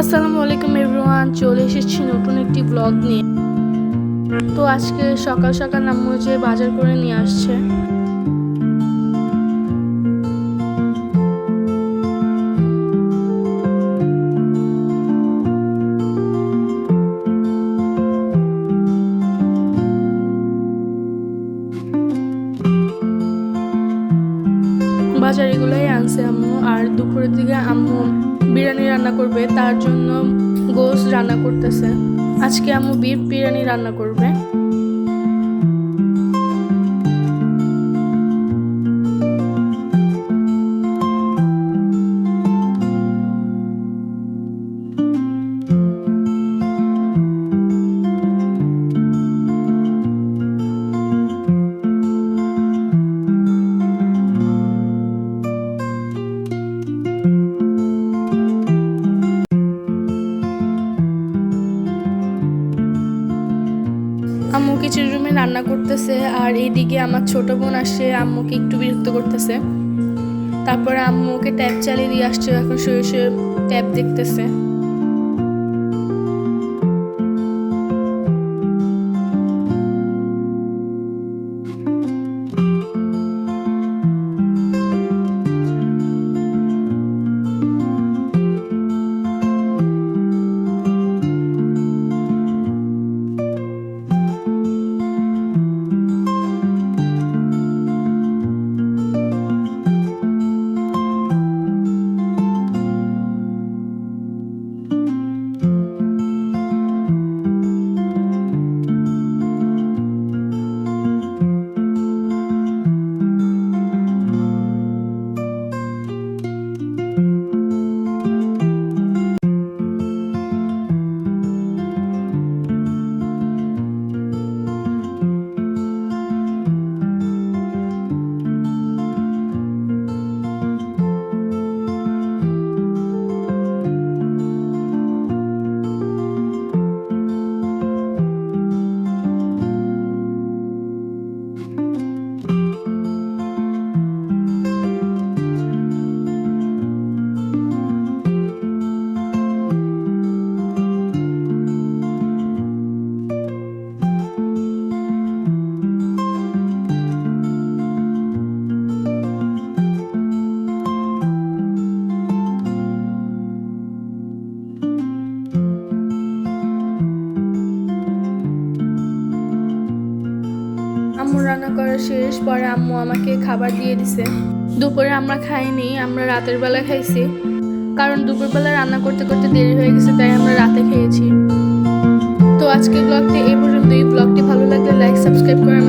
আসসালামু আলাইকুম এভরিওয়ান, চলে এসেছি নতুন একটি ব্লগ নিয়ে। তো আজকে সকাল সকাল আম্মু যে বাজার করে নিয়ে আসছে। বাজার এগুলোই আনছে আম্মু। আর দুপুরের দিকে আম্মু বিরিয়ানি রান্না করবে, তার জন্য গোশত রান্না করতেছে। আজকে আম্মু বিফ বিরিয়ানি রান্না করবে। আম্মু কিচেন রুমে রান্না করতেছে, আর এইদিকে আমার ছোট বোন আসে আম্মুকে একটু বিরক্ত করতেছে। তারপরে আম্মুকে ট্যাপ চালিয়ে দিয়ে আসছে, এখন শুয়ে শুয়ে ট্যাপ দেখতেছে। আম্মু রান্না করা শেষ, পরে আম্মু আমাকে খাবার দিয়ে দিছে। দুপুরে আমরা খাইনি, আমরা রাতের বেলা খাইছি, কারণ দুপুরবেলা রান্না করতে করতে দেরি হয়ে গেছে, তাই আমরা রাতে খেয়েছি। তো আজকের ব্লগটি এই পর্যন্ত। এই ব্লগটি ভালো লাগলে লাইক সাবস্ক্রাইব করে